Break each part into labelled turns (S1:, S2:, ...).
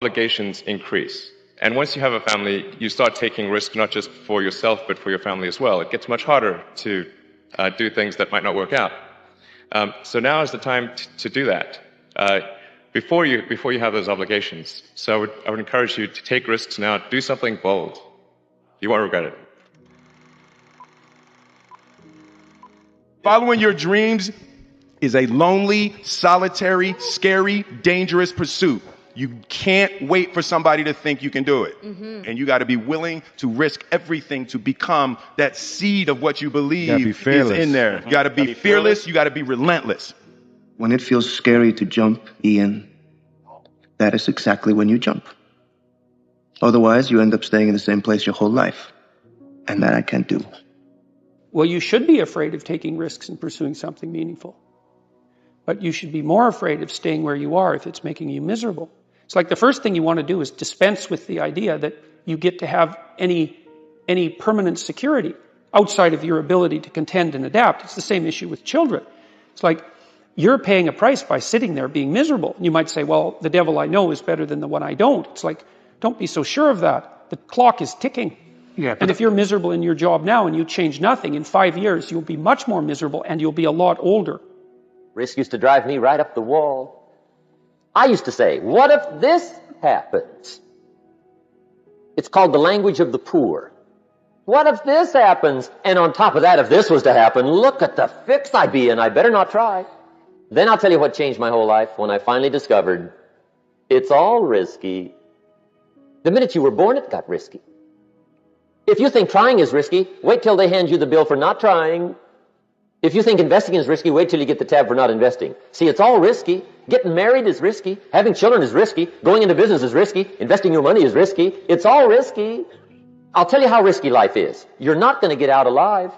S1: obligations increase. And once you have a family, you start taking risks not just for yourself, but for your family as well. It gets much harder to do things that might not work out. So now is the time to do that before you have those obligations. So I would encourage you to take risks now. Do something bold. You won't regret it.
S2: Following your dreams is a lonely, solitary, scary, dangerous pursuit. You can't wait for somebody to think you can do it. And you got to be willing to risk everything to become that seed of what you believe is in there. You got to be fearless. You got to be relentless.
S3: When it feels scary to jump, Ian, that is exactly when you jump. Otherwise, you end up staying in the same place your whole life. And that I can't do.
S4: Well, you should be afraid of taking risks and pursuing something meaningful. But you should be more afraid of staying where you are if it's making you miserable. It's like the first thing you want to do is dispense with the idea that you get to have any permanent security outside of your ability to contend and adapt. It's the same issue with children. It's like you're paying a price by sitting there being miserable. You might say, well, the devil I know is better than the one I don't. It's like, don't be so sure of that. The clock is ticking. Yeah, and if you're miserable in your job now and you change nothing, in 5 years you'll be much more miserable and you'll be a lot older.
S5: Risk used to drive me right up the wall. I used to say, what if this happens? It's called the language of the poor. What if this happens? And on top of that, if this was to happen, look at the fix I'd be in. I better not try. Then I'll tell you what changed my whole life when I finally discovered it's all risky. The minute you were born, it got risky. If you think trying is risky, wait till they hand you the bill for not trying. If you think investing is risky, wait till you get the tab for not investing. See, it's all risky. Getting married is risky. Having children is risky. Going into business is risky. Investing your money is risky. It's all risky. I'll tell you how risky life is. You're not going to get out alive.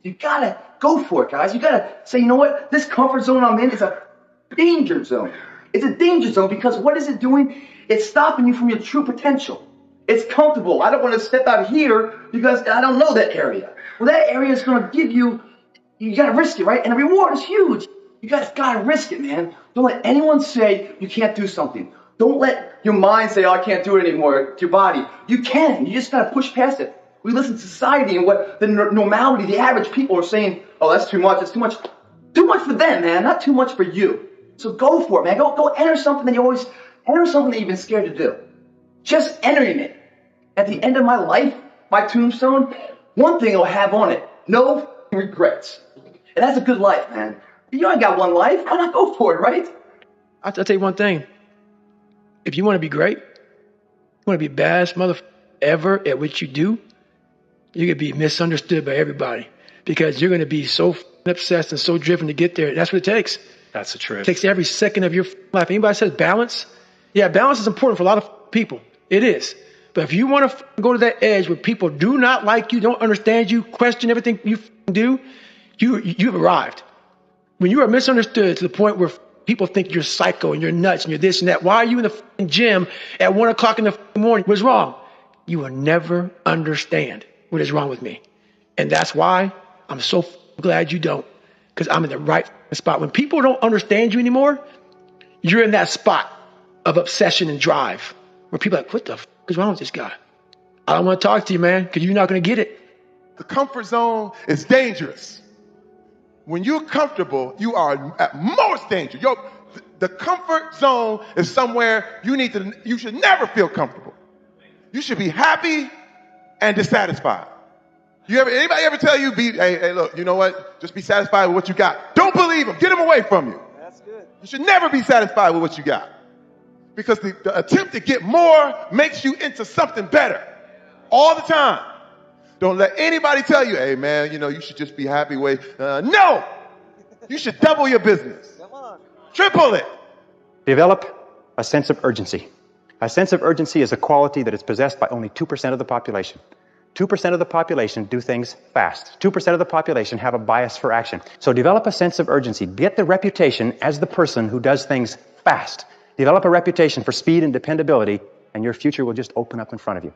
S6: You gotta go for it, guys. You gotta say, you know what? This comfort zone I'm in is a danger zone. It's a danger zone because what is it doing? It's stopping you from your true potential. It's comfortable. I don't want to step out here because I don't know that area. Well, that area is going to give you gotta risk it, right? And the reward is huge. You guys gotta risk it, man. Don't let anyone say you can't do something. Don't let your mind say, oh, I can't do it anymore, to your body. You can. You just gotta push past it. We listen to society and what the normality, the average people are saying, oh, that's too much, that's too much. Too much for them, man, not too much for you. So go for it, man. Go enter something that you've been scared to do. Just entering it. At the end of my life, my tombstone, one thing I'll have on it, no regrets. And that's a good life, man. You only got one life. Why not go for it, right?
S7: I'll tell you one thing. If you want to be great, you want to be the best motherfucker ever at what you do, you're going to be misunderstood by everybody because you're going to be so obsessed and so driven to get there. That's what it takes.
S8: That's the truth.
S7: It takes every second of your life. Anybody says balance? Yeah, balance is important for a lot of people. It is. But if you want to go to that edge where people do not like you, don't understand you, question everything you do, you've arrived. When you are misunderstood to the point where people think you're psycho and you're nuts and you're this and that, why are you in the gym at 1 o'clock in the morning? What's wrong? You will never understand what is wrong with me. And that's why I'm so glad you don't, because I'm in the right spot. When people don't understand you anymore, you're in that spot of obsession and drive where people are like, what the f is wrong with this guy? I don't want to talk to you, man, because you're not going to get it.
S2: The comfort zone is dangerous. When you're comfortable, you are at most danger. The comfort zone is somewhere you should never feel comfortable. You should be happy and dissatisfied. Anybody ever tell you, hey, look, you know what? Just be satisfied with what you got. Don't believe them. Get them away from you. That's good. You should never be satisfied with what you got. Because the attempt to get more makes you into something better all the time. Don't let anybody tell you, hey, man, you should just be happy with. No! You should double your business. Come on. Triple it.
S8: Develop a sense of urgency. A sense of urgency is a quality that is possessed by only 2% of the population. 2% of the population do things fast. 2% of the population have a bias for action. So develop a sense of urgency. Get the reputation as the person who does things fast. Develop a reputation for speed and dependability, and your future will just open up in front of you.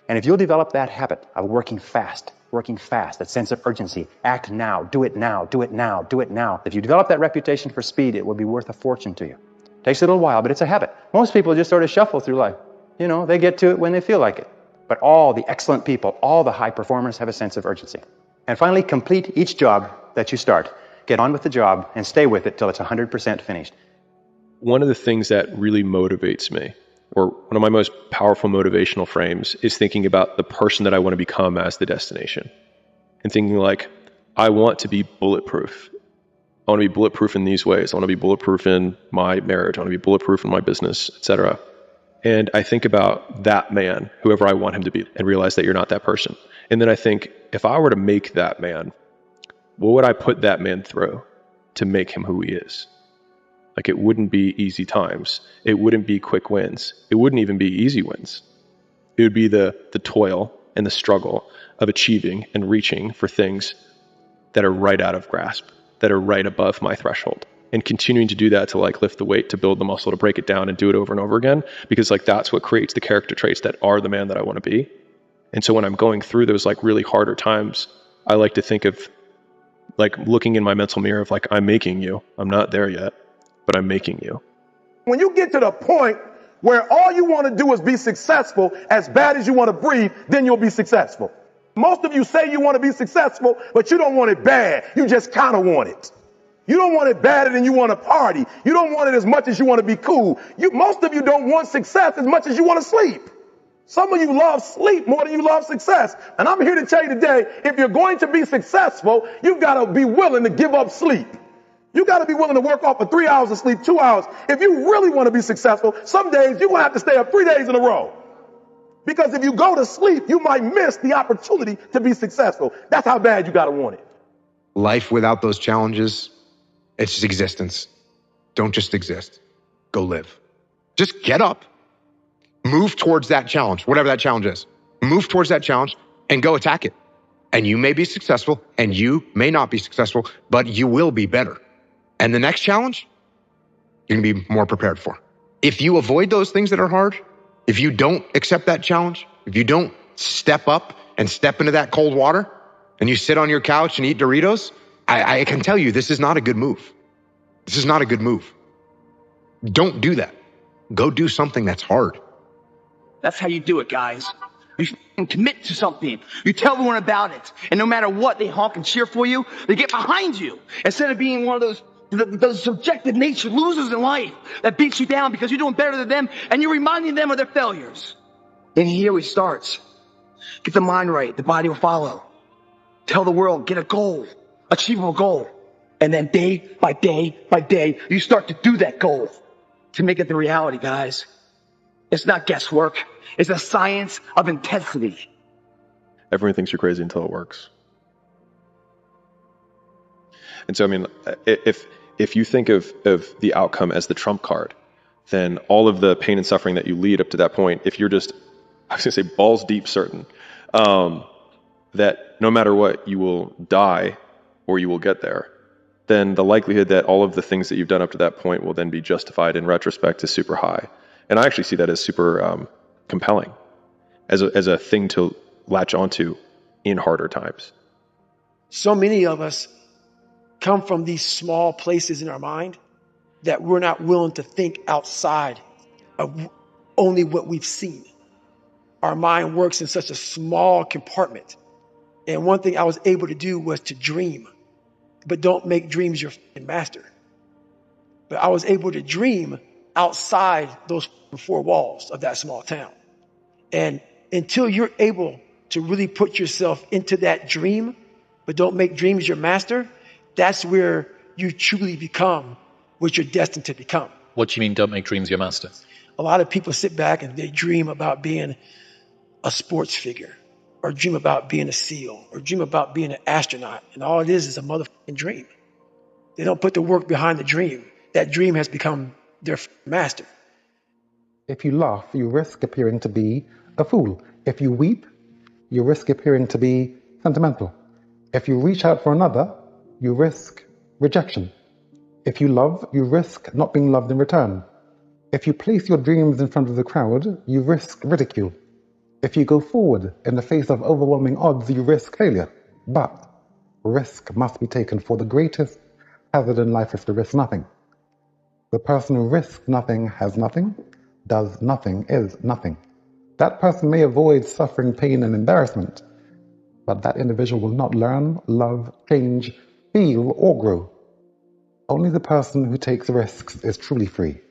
S8: And if you'll develop that habit of working fast, that sense of urgency, act now, do it now, do it now, do it now. If you develop that reputation for speed, it will be worth a fortune to you. Takes a little while, but it's a habit. Most people just sort of shuffle through life. You know, they get to it when they feel like it. But all the excellent people, all the high performers have a sense of urgency. And finally, complete each job that you start. Get on with the job and stay with it till it's 100% finished.
S9: One of the things that really motivates me, or one of my most powerful motivational frames, is thinking about the person that I want to become as the destination. And thinking like, I want to be bulletproof. I want to be bulletproof in these ways. I want to be bulletproof in my marriage. I want to be bulletproof in my business, etc. And I think about that man, whoever I want him to be, and realize that you're not that person. And then I think, if I were to make that man, what would I put that man through to make him who he is? Like, it wouldn't be easy times. It wouldn't be quick wins. It wouldn't even be easy wins. It would be the toil and the struggle of achieving and reaching for things that are right out of grasp, that are right above my threshold, and continuing to do that to like lift the weight, to build the muscle, to break it down and do it over and over again, because like that's what creates the character traits that are the man that I want to be. And so when I'm going through those like really harder times, I like to think of like looking in my mental mirror of like, I'm making you. I'm not there yet, but I'm making you.
S2: When you get to the point where all you want to do is be successful as bad as you want to breathe, then you'll be successful. Most of you say you want to be successful, but you don't want it bad. You just kind of want it. You don't want it badder than you want to party. You don't want it as much as you want to be cool. Most of you don't want success as much as you want to sleep. Some of you love sleep more than you love success. And I'm here to tell you today, if you're going to be successful, you've got to be willing to give up sleep. You got to be willing to work off for 3 hours of sleep, 2 hours. If you really want to be successful, some days you're going to have to stay up 3 days in a row. Because if you go to sleep, you might miss the opportunity to be successful. That's how bad you got to want it.
S10: Life without those challenges, it's just existence. Don't just exist. Go live. Just get up. Move towards that challenge, whatever that challenge is. Move towards that challenge and go attack it. And you may be successful and you may not be successful, but you will be better. And the next challenge, you're going to be more prepared for. If you avoid those things that are hard, if you don't accept that challenge, if you don't step up and step into that cold water and you sit on your couch and eat Doritos, I can tell you this is not a good move. This is not a good move. Don't do that. Go do something that's hard.
S6: That's how you do it, guys. You commit to something. You tell everyone about it. And no matter what, they honk and cheer for you. They get behind you. Instead of being one of those subjective nature losers in life that beats you down because you're doing better than them and you're reminding them of their failures. And here we start. Get the mind right. The body will follow. Tell the world, get a goal, achievable goal. And then day by day by day, you start to do that goal to make it the reality, guys. It's not guesswork. It's a science of intensity.
S9: Everyone thinks you're crazy until it works. And so, I mean, if you think of the outcome as the trump card, then all of the pain and suffering that you lead up to that point, if you're just, I was going to say balls deep certain, that no matter what, you will die or you will get there, then the likelihood that all of the things that you've done up to that point will then be justified in retrospect is super high. And I actually see that as super compelling, as a thing to latch onto in harder times.
S7: So many of us come from these small places in our mind that we're not willing to think outside of only what we've seen. Our mind works in such a small compartment. And one thing I was able to do was to dream. But don't make dreams your master. But I was able to dream outside those 4 walls of that small town. And until you're able to really put yourself into that dream, but don't make dreams your master, that's where you truly become what you're destined to become.
S11: What do you mean, don't make dreams your master?
S7: A lot of people sit back and they dream about being a sports figure, or dream about being a SEAL, or dream about being an astronaut. And all it is a motherfucking dream. They don't put the work behind the dream. That dream has become their master.
S12: If you laugh, you risk appearing to be a fool. If you weep, you risk appearing to be sentimental. If you reach out for another, you risk rejection. If you love, you risk not being loved in return. If you place your dreams in front of the crowd, you risk ridicule. If you go forward in the face of overwhelming odds, you risk failure. But risk must be taken, for the greatest hazard in life is to risk nothing. The person who risks nothing has nothing, does nothing is nothing. That person may avoid suffering, pain, and embarrassment, but that individual will not learn, love, change, feel, or grow. Only the person who takes risks is truly free.